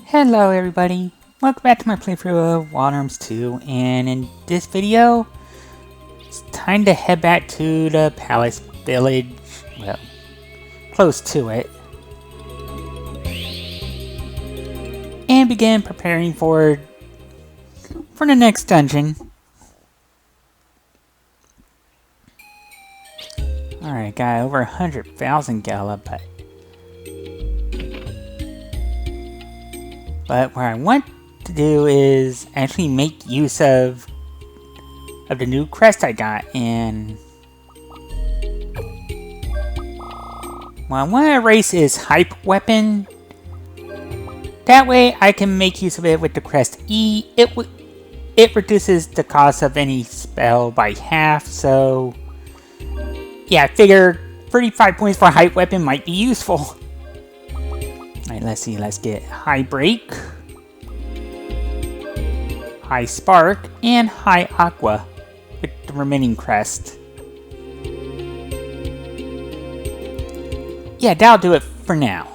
Hello everybody, welcome back to my playthrough of Wild Arms 2, and in this video, it's time to head back to the Palace Village, well, close to it, and begin preparing for the next dungeon. Alright, got over 100,000 gala, but what I want to do is actually make use of the new crest I got, and what I want to erase is hype weapon. That way I can make use of it with the crest E. It reduces the cost of any spell by half, so yeah, I figure 35 points for hype weapon might be useful. Alright, let's see, let's get High Break, High Spark, and High Aqua with the remaining crest. Yeah, that'll do it for now.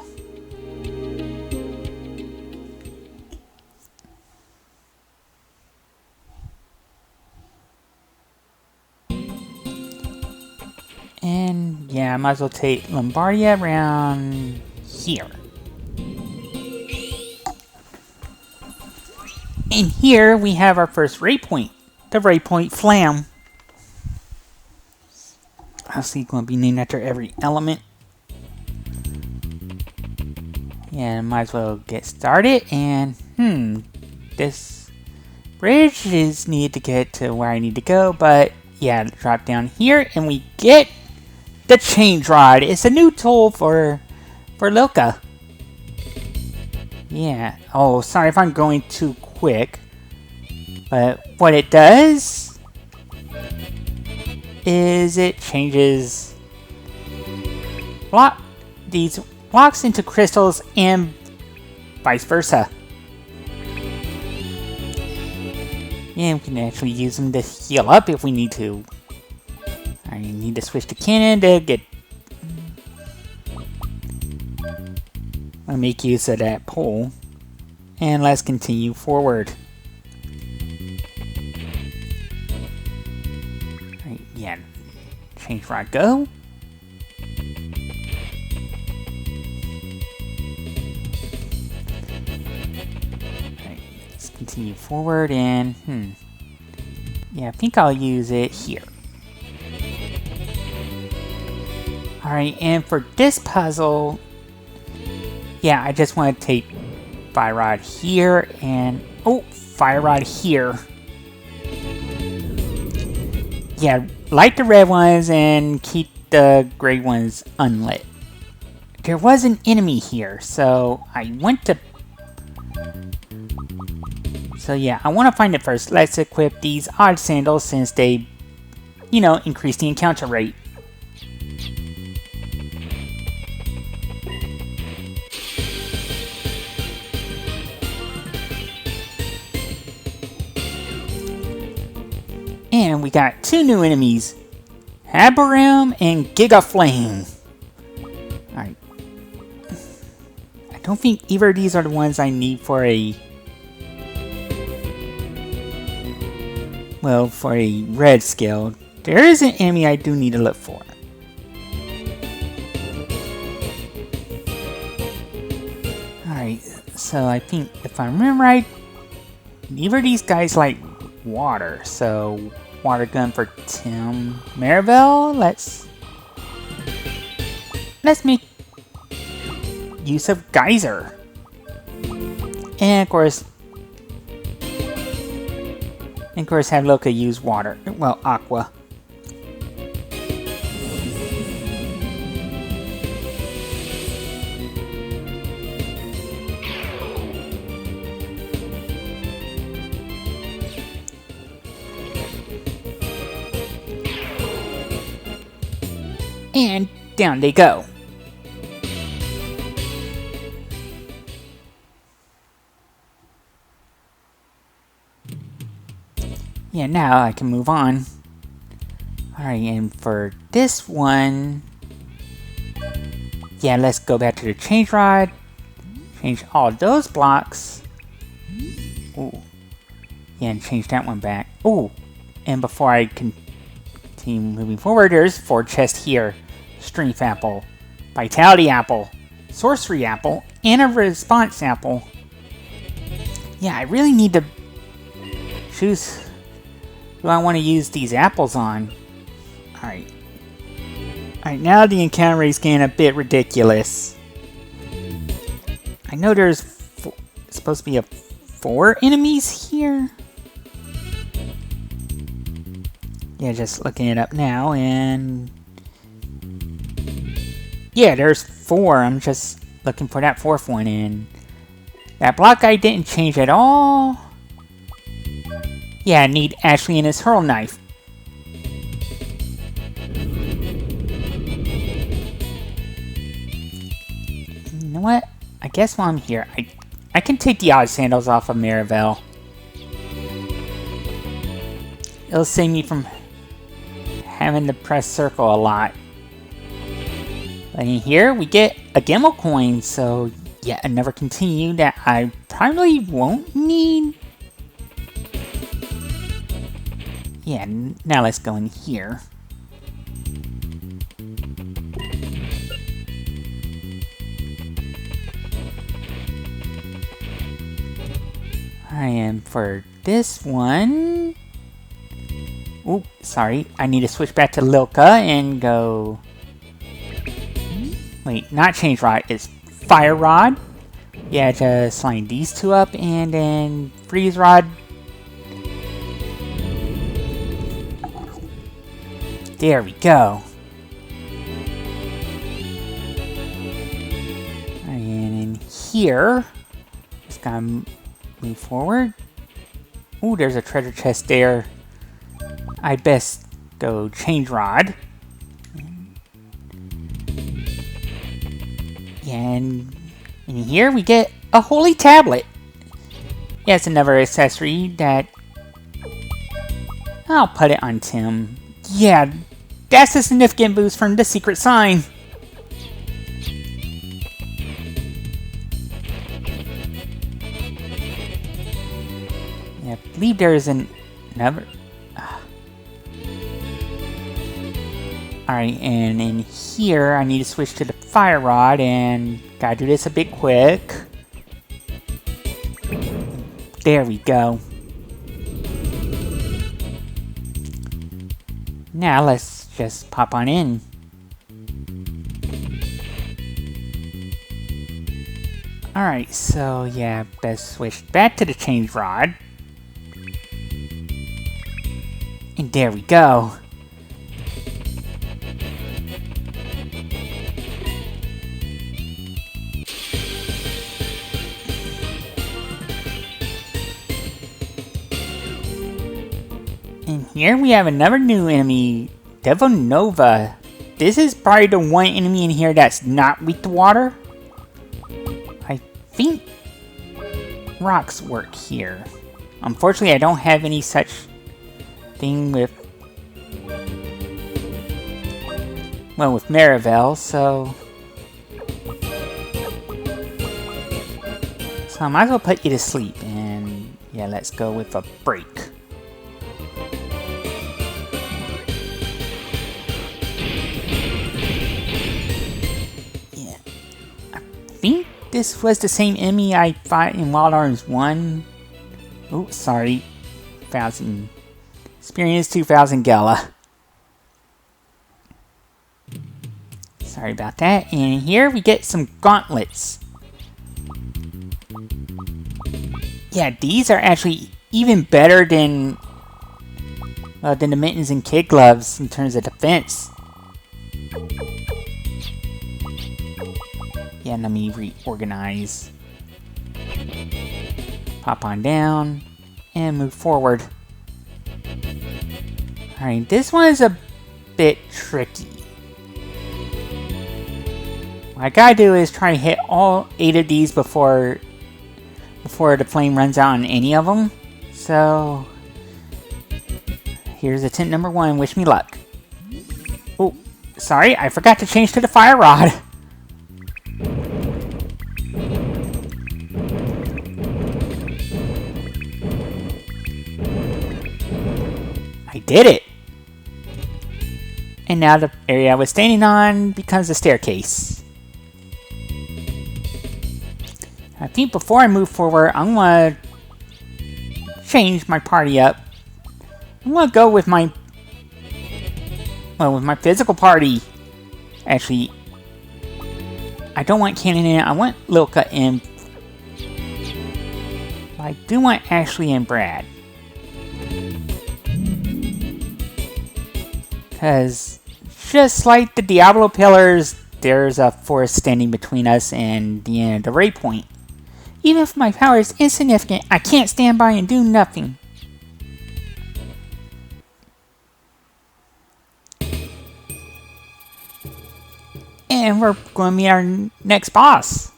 And yeah, I might as well take Lombardia around here. And here we have our first Raypoint, the Raypoint Flam. Obviously going to be named after every element. Yeah, might as well get started. And this bridge is needed to get to where I need to go, but yeah, drop down here and we get the change rod. It's a new tool for Lilka. Yeah. Oh, sorry if I'm going too quick. But what it does is it changes these blocks into crystals and vice versa. And we can actually use them to heal up if we need to. I need to switch to cannon to get... I'll make use of that pole. And let's continue forward. Alright, yeah. Change rod go. Alright, let's continue forward and yeah, I think I'll use it here. Alright, and for this puzzle, yeah, I just want to take Fire Rod here and... oh, Fire Rod here. Yeah, light the red ones and keep the gray ones unlit. There was an enemy here, so I went to... so yeah, I want to find it first. Let's equip these odd sandals since they, you know, increase the encounter rate. And we got two new enemies, Habaram and Giga Flame. Alright. I don't think either of these are the ones I need for a... well, for a red skill. There is an enemy I do need to look for. Alright, so I think if I remember right, neither of these guys like water, so water gun for Tim Marivelle. Let's make use of Geyser. And of course have Lilka use water, well, Aqua. And down they go. Yeah, now I can move on. Alright, and for this one... yeah, let's go back to the change rod. Change all those blocks. Ooh. Yeah, and change that one back. Ooh. And before I continue moving forward, there's 4 chests here. Strength apple, vitality apple, sorcery apple, and a response apple. Yeah, I really need to choose who I want to use these apples on. Alright. Alright, now the encounter is getting a bit ridiculous. I know there's supposed to be 4 enemies here. Yeah, just looking it up now, and yeah, there's 4. I'm just looking for that 4th one, and that block guy didn't change at all. Yeah, I need Ashley and his hurl knife. You know what? I guess while I'm here, I can take the odd sandals off of Maribel. It'll save me from having to press circle a lot. But in here, we get a Gimel coin, so yet another continue that I probably won't need. Yeah, now let's go in here. And for this one... Oop, sorry. I need to switch back to Lilka and go... Wait, not change rod. It's fire rod. Yeah, just line these 2 up and then freeze rod. There we go. And in here, just gotta move forward. Ooh, there's a treasure chest there. I best go change rod. And in here we get a holy tablet. Yeah, it's another accessory that I'll put it on Tim. Yeah, that's a significant boost from the secret sign. Yeah, I believe there is another... Alright, and in here, I need to switch to the fire rod, and gotta do this a bit quick. There we go. Now let's just pop on in. Alright, so yeah, best switch back to the change rod. And there we go. And here we have another new enemy, Devil Nova. This is probably the one enemy in here that's not weak to water. I think rocks work here. Unfortunately, I don't have any such thing with... well, with Maribel, so... so I might as well put you to sleep, and yeah, let's go with a break. I think this was the same enemy I fought in Wild Arms 1. Oh, sorry. 1000 experience, 2000 Gala. Sorry about that. And here we get some gauntlets. Yeah, these are actually even better than the mittens and kid gloves in terms of defense. Yeah, let me reorganize. Pop on down and move forward. Alright, this one is a bit tricky. What I gotta do is try to hit all 8 of these before the flame runs out on any of them. So, here's attempt number 1. Wish me luck. Oh, sorry, I forgot to change to the fire rod. did it! And now the area I was standing on becomes a staircase. I think before I move forward, I'm gonna change my party up. I'm gonna go with my physical party. Actually, I don't want Cannon in. I want Lilka in. But I do want Ashley and Brad. Because just like the Diablo pillars, there's a forest standing between us and the end of the Raypoint. Even if my power is insignificant, I can't stand by and do nothing. And we're going to meet our next boss.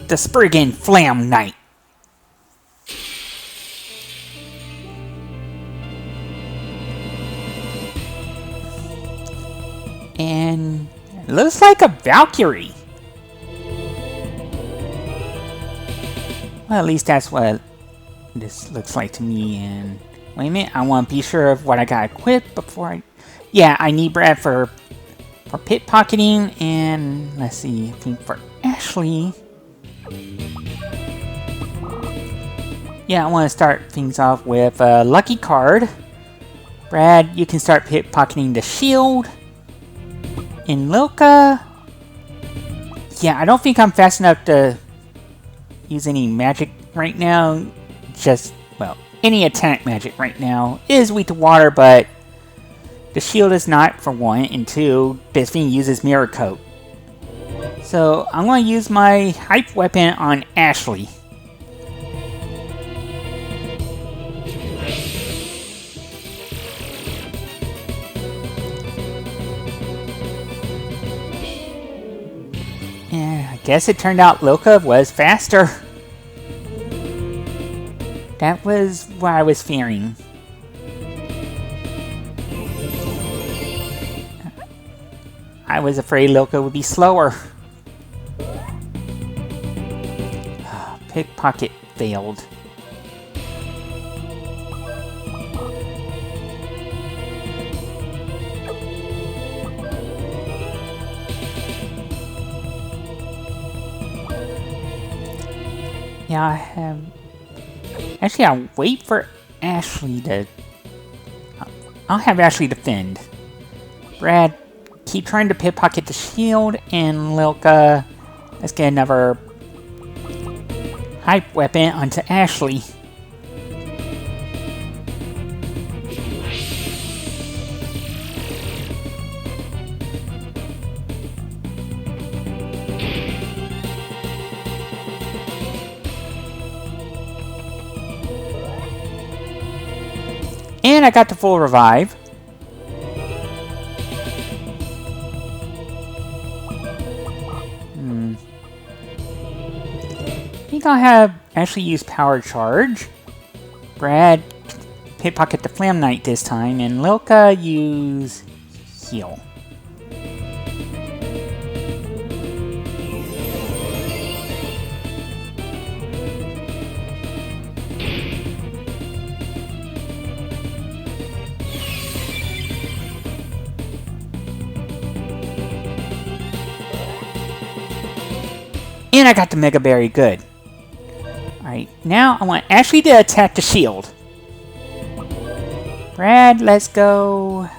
The Raypoint Flam Knight. And it looks like a Valkyrie. Well, at least that's what this looks like to me. And wait a minute, I want to be sure of what I got equipped before I... Yeah, I need Brad for pickpocketing, and let's see, I think for Ashley... Yeah, I want to start things off with a lucky card. Brad, you can start pickpocketing the shield. In Lilka... Yeah, I don't think I'm fast enough to use any magic right now. Just, well, any attack magic right now is weak to water, but the shield is not, for one, and two, this thing uses Mirror Coat. So I'm going to use my hype weapon on Ashley. And I guess it turned out Lilka was faster. That was what I was fearing. I was afraid Lilka would be slower. Pickpocket failed. Yeah, I have... Actually, I'll wait for Ashley to... I'll have Ashley defend. Brad, keep trying to pickpocket the shield, and Lilka, let's get another hype weapon onto Ashley. And I got the full revive. I think I'll have Ashley use Power Charge. Brad pickpocket the Flam Knight this time, and Lilka use Heal. And I got the Mega Berry, good. Alright, now I want Ashley to attack the shield. Brad, let's go...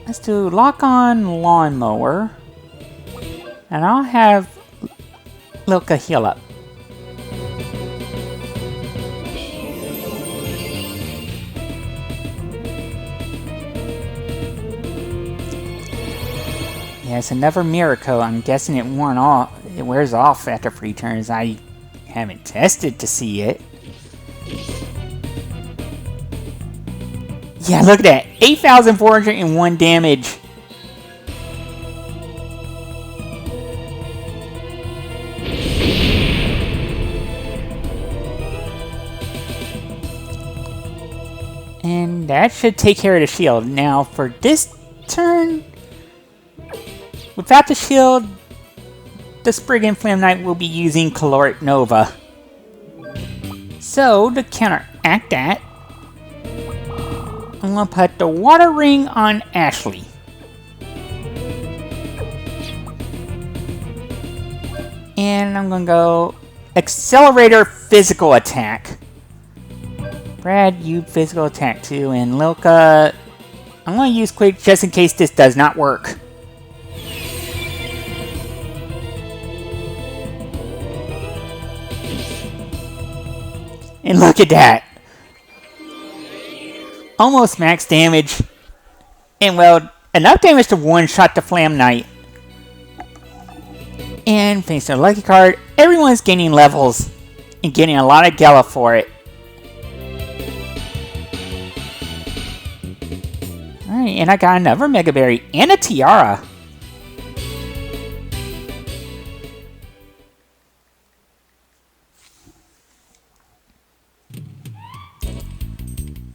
Let's do Lock On Lawnmower. And I'll have Lilka heal up. Yes, another Miracle. I'm guessing it wears off after 3 turns. I haven't tested to see it. Yeah, look at that. 8,401 damage. And that should take care of the shield. Now, for this turn... Without the shield, the Raypoint Flam Knight will be using Caloric Nova. So, to counteract that, I'm going to put the water ring on Ashley. And I'm going to go Accelerator Physical Attack. Brad, you physical attack too. And Lilka, I'm going to use Quick just in case this does not work. And look at that. Almost max damage. And well, enough damage to one-shot the Flam Knight. And thanks to the lucky card, everyone's gaining levels. And getting a lot of Gala for it. Alright, and I got another Mega Berry and a Tiara.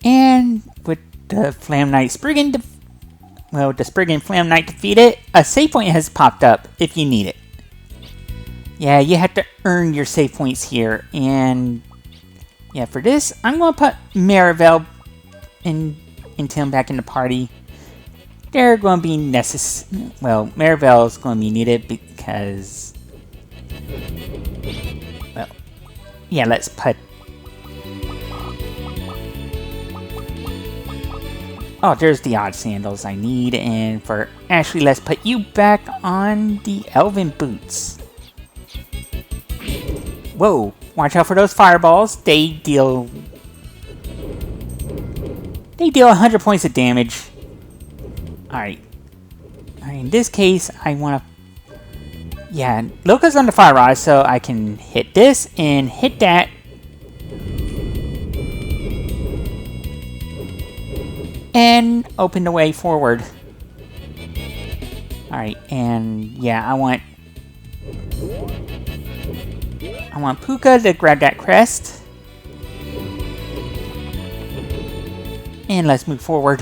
And with the Flam Knight Spriggan, the Spriggan Flam Knight defeated, a save point has popped up if you need it. Yeah, you have to earn your save points here, and yeah, for this, I'm going to put Maribel and Tim back in the party. They're going to be necessary. Well, Maribel is going to be needed because, well, yeah, let's put. Oh, there's the odd sandals I need, and for Ashley, let's put you back on the Elven boots. Whoa, watch out for those fireballs. They deal 100 points of damage. Alright. In this case, I want to... Yeah, Lilka's on the fire rod, so I can hit this and hit that. And open the way forward. Alright, and yeah, I want Puka to grab that crest. And let's move forward.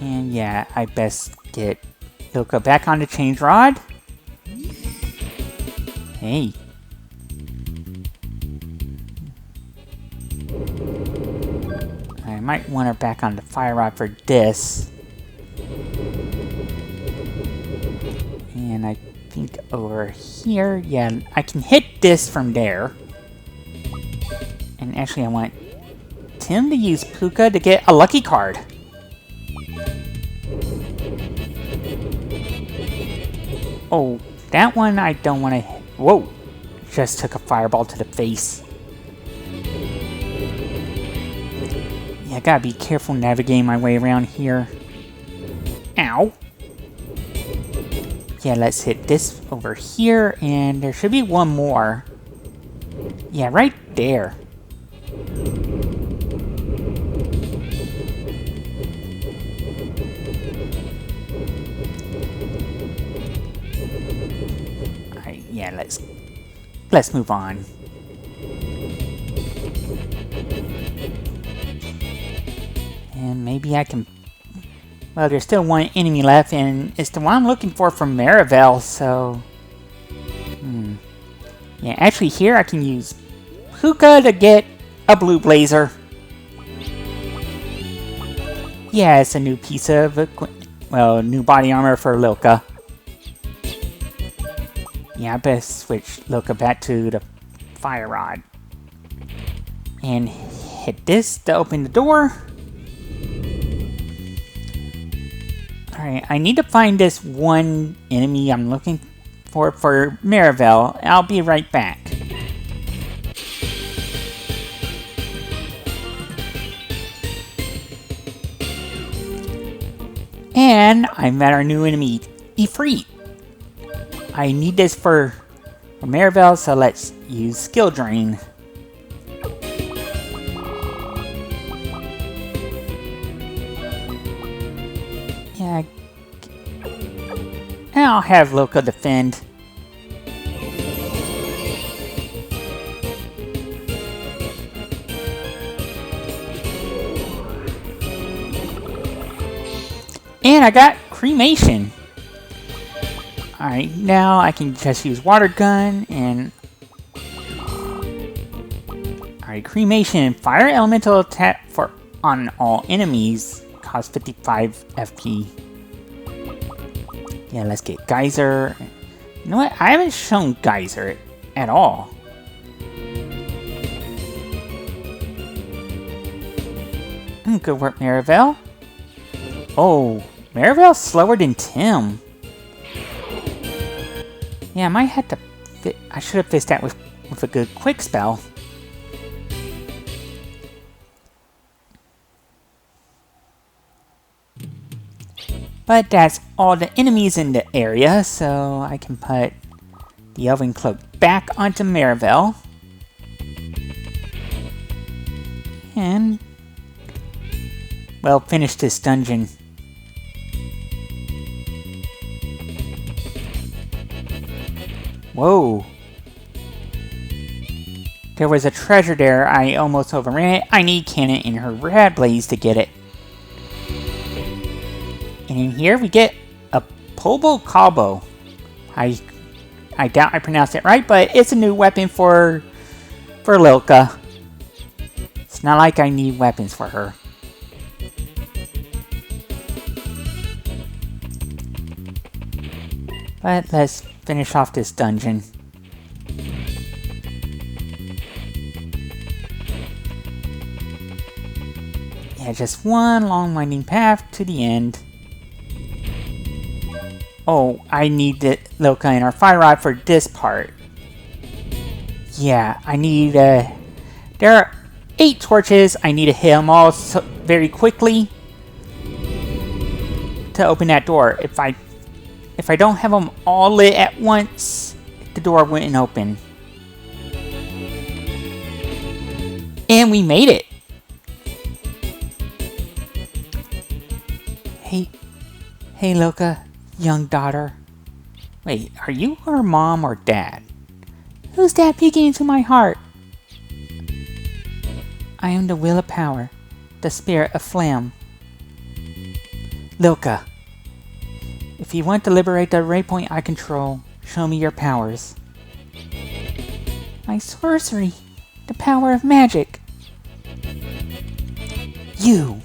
And yeah, I best get Lilka back on the change rod. Hey. I might want her back on the fire rod for this. And I think over here, yeah, I can hit this from there. And actually I want Tim to use Puka to get a lucky card. Oh, that one I don't want to hit. Whoa, just took a fireball to the face. Yeah, I gotta be careful navigating my way around here. Ow. Yeah, let's hit this over here, and there should be one more. Yeah, right there. Alright, yeah, let's move on. And maybe I can... Well, there's still one enemy left, and it's the one I'm looking for from Maribel, so... Yeah, actually here I can use Puka to get a blue blazer. Yeah, it's a new piece of new body armor for Lilka. Yeah, I best switch Lilka back to the fire rod. And hit this to open the door. Alright, I need to find this one enemy I'm looking for Maribel. I'll be right back. And I met our new enemy, Ifrit. I need this for Maribel, so let's use Skill Drain. Yeah, and I'll have Lilka defend. And I got Cremation. Alright, now I can just use water gun and... Alright, cremation. Fire elemental attack on all enemies. Cost 55 FP. Yeah, let's get Geyser. You know what? I haven't shown Geyser at all. Good work, Marivelle. Oh, Marivell's slower than Tim. Yeah, I might have to... I should have fixed that with a good quick spell. But that's all the enemies in the area, so I can put the Elven Cloak back onto Marivelle. And... well, finish this dungeon. Whoa. There was a treasure there. I almost overran it. I need Cannon and her Rad Blaze to get it. And in here we get a Pobo Cabo. I doubt I pronounced it right, but it's a new weapon for Lilka. It's not like I need weapons for her. But let's finish off this dungeon. Yeah, just one long winding path to the end. Oh, I need the Lilka and our Fire Rod for this part. Yeah, I need... there are 8 torches. I need to hit them all very quickly to open that door. If I don't have them all lit at once, the door wouldn't open. And we made it! Hey Lilka, young daughter. Wait, are you her mom or dad? Who's that peeking into my heart? I am the will of power, the spirit of Flam. Lilka. If you want to liberate the Raypoint I control, show me your powers. My sorcery, the power of magic. You.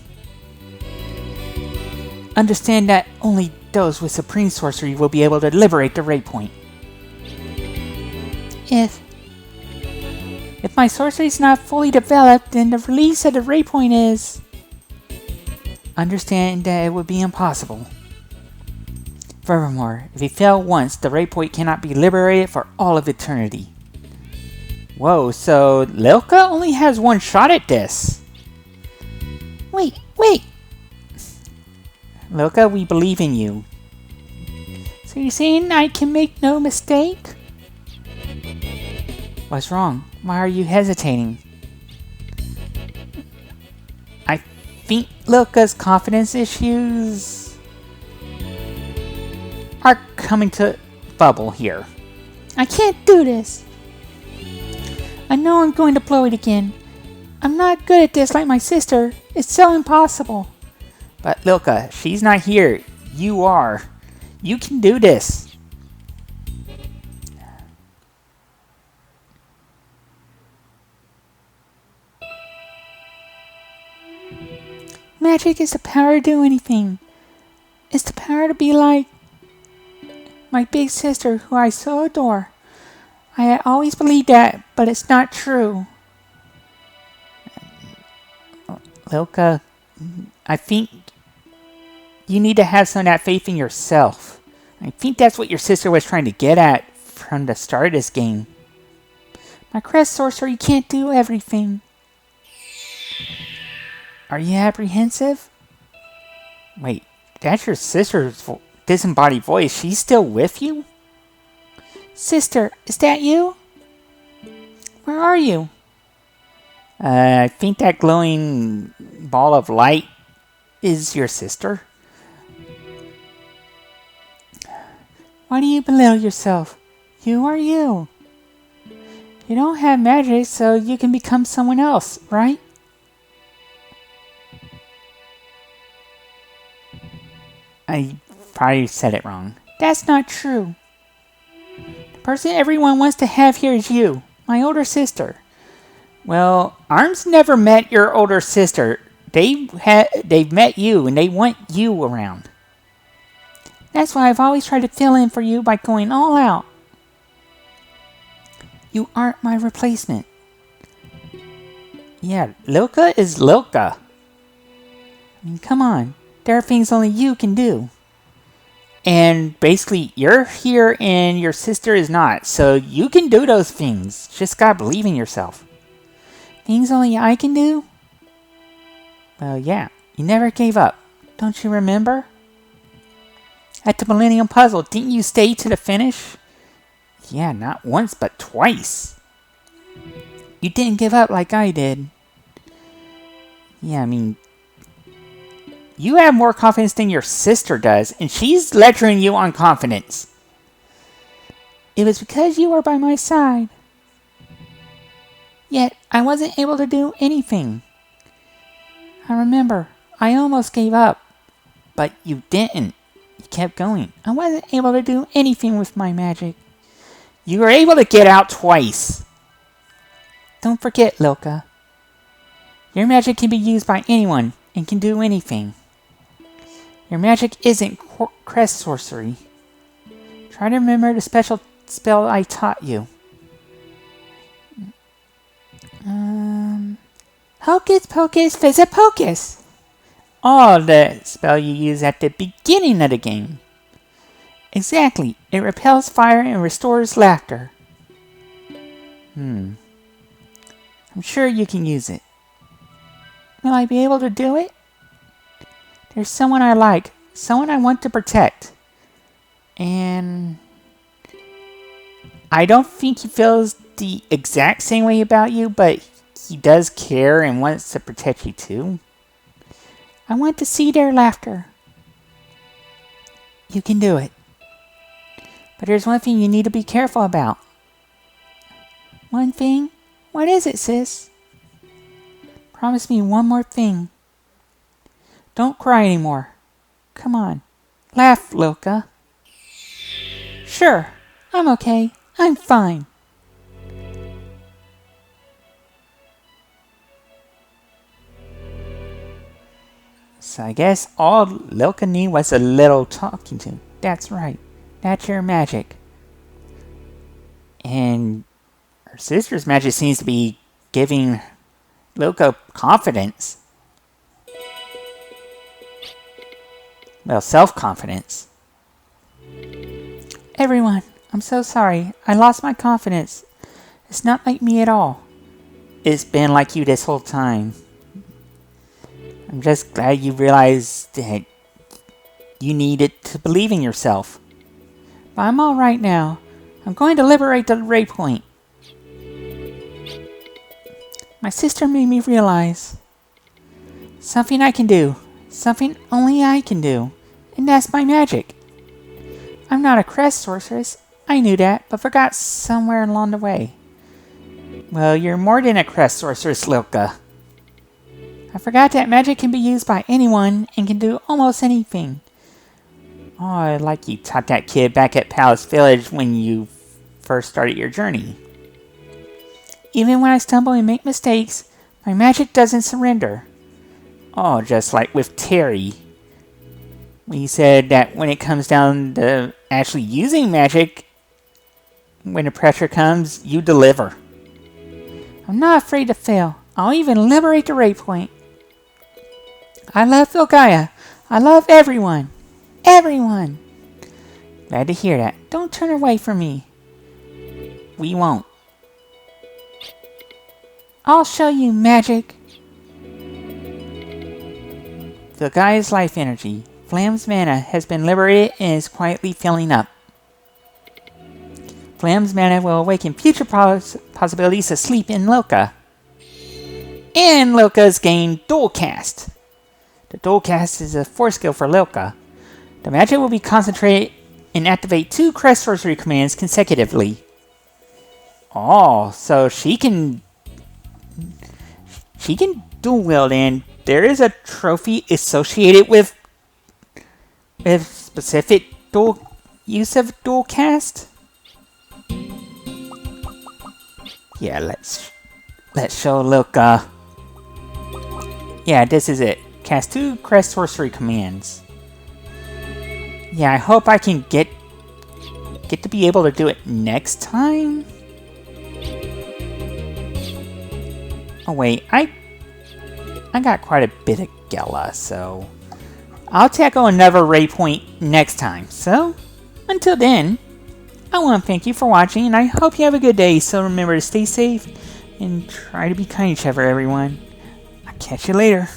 Understand that only those with supreme sorcery will be able to liberate the Raypoint. If my sorcery is not fully developed, then the release of the Raypoint is... Understand that it would be impossible. Furthermore, if you fail once, the Raypoint cannot be liberated for all of eternity. Whoa, so Lilka only has one shot at this. Wait! Lilka, we believe in you. So you're saying I can make no mistake? What's wrong? Why are you hesitating? I think Lilka's confidence issues are coming to bubble here. I can't do this. I know I'm going to blow it again. I'm not good at this like my sister. It's so impossible. But Lilka, she's not here. You are. You can do this. Magic is the power to do anything. It's the power to be like my big sister, who I so adore. I had always believed that, but it's not true. Lilka, I think you need to have some of that faith in yourself. I think that's what your sister was trying to get at from the start of this game. My Crest Sorceress can't do everything. Are you apprehensive? Wait, that's your sister's disembodied voice. She's still with you? Sister, is that you? Where are you? I think that glowing ball of light is your sister. Why do you belittle yourself? You are you. You don't have magic, so you can become someone else, right? I probably said it wrong. That's not true. Person everyone wants to have here is you, my older sister. Well, Arms never met your older sister. They've met you, and they want you around. That's why I've always tried to fill in for you by going all out. You aren't my replacement. Yeah, Lilka is Lilka. I mean, come on. There are things only you can do. And basically, you're here and your sister is not. So you can do those things. Just gotta believe in yourself. Things only I can do? Well, yeah. You never gave up. Don't you remember? At the Millennium Puzzle, didn't you stay to the finish? Yeah, not once, but twice. You didn't give up like I did. Yeah, I mean, you have more confidence than your sister does, and she's lecturing you on confidence. It was because you were by my side. Yet, I wasn't able to do anything. I remember, I almost gave up, but you didn't. You kept going. I wasn't able to do anything with my magic. You were able to get out twice. Don't forget, Lilka. Your magic can be used by anyone and can do anything. Your magic isn't Crest Sorcery. Try to remember the special spell I taught you. Hocus Pocus Fizzapocus. Oh, the spell you use at the beginning of the game. Exactly. It repels fire and restores laughter. I'm sure you can use it. Will I be able to do it? There's someone I like. Someone I want to protect. And I don't think he feels the exact same way about you, but he does care and wants to protect you too. I want to see their laughter. You can do it. But there's one thing you need to be careful about. One thing? What is it, sis? Promise me one more thing. Don't cry anymore. Come on. Laugh, Lilka. Sure. I'm okay. I'm fine. So I guess all Lilka needed was a little talking to. That's right. That's your magic. And her sister's magic seems to be giving Lilka confidence. Well, self-confidence. Everyone, I'm so sorry. I lost my confidence. It's not like me at all. It's been like you this whole time. I'm just glad you realized that you needed to believe in yourself. But I'm alright now. I'm going to liberate the Raypoint. My sister made me realize something I can do. Something only I can do. And that's my magic. I'm not a Crest Sorceress. I knew that, but forgot somewhere along the way. Well, you're more than a Crest Sorceress, Lilka. I forgot that magic can be used by anyone and can do almost anything. Oh, like you taught that kid back at Palace Village when you first started your journey. Even when I stumble and make mistakes, my magic doesn't surrender. Oh, just like with Terry. When he said that when it comes down to actually using magic, when the pressure comes, you deliver. I'm not afraid to fail. I'll even liberate the Raypoint. I love Filgaia. I love everyone. Everyone. Glad to hear that. Don't turn away from me. We won't. I'll show you magic. Filgaia's life energy, Flam's mana, has been liberated and is quietly filling up. Flam's mana will awaken future possibilities to sleep in Lilka. And Lilka's gained Dual Cast. The Dual Cast is a force skill for Lilka. The magic will be concentrated and activate 2 Crest Sorcery commands consecutively. Oh, so she can dual wield, and there is a trophy associated with specific use of Dual Cast. Yeah, let's show Lilka. Yeah, this is it. Cast 2 Crest Sorcery commands. Yeah, I hope I can get to be able to do it next time. Oh wait, I got quite a bit of Gela, so I'll tackle another Raypoint next time. So, until then, I want to thank you for watching, and I hope you have a good day. So remember to stay safe and try to be kind to each other, everyone. I'll catch you later.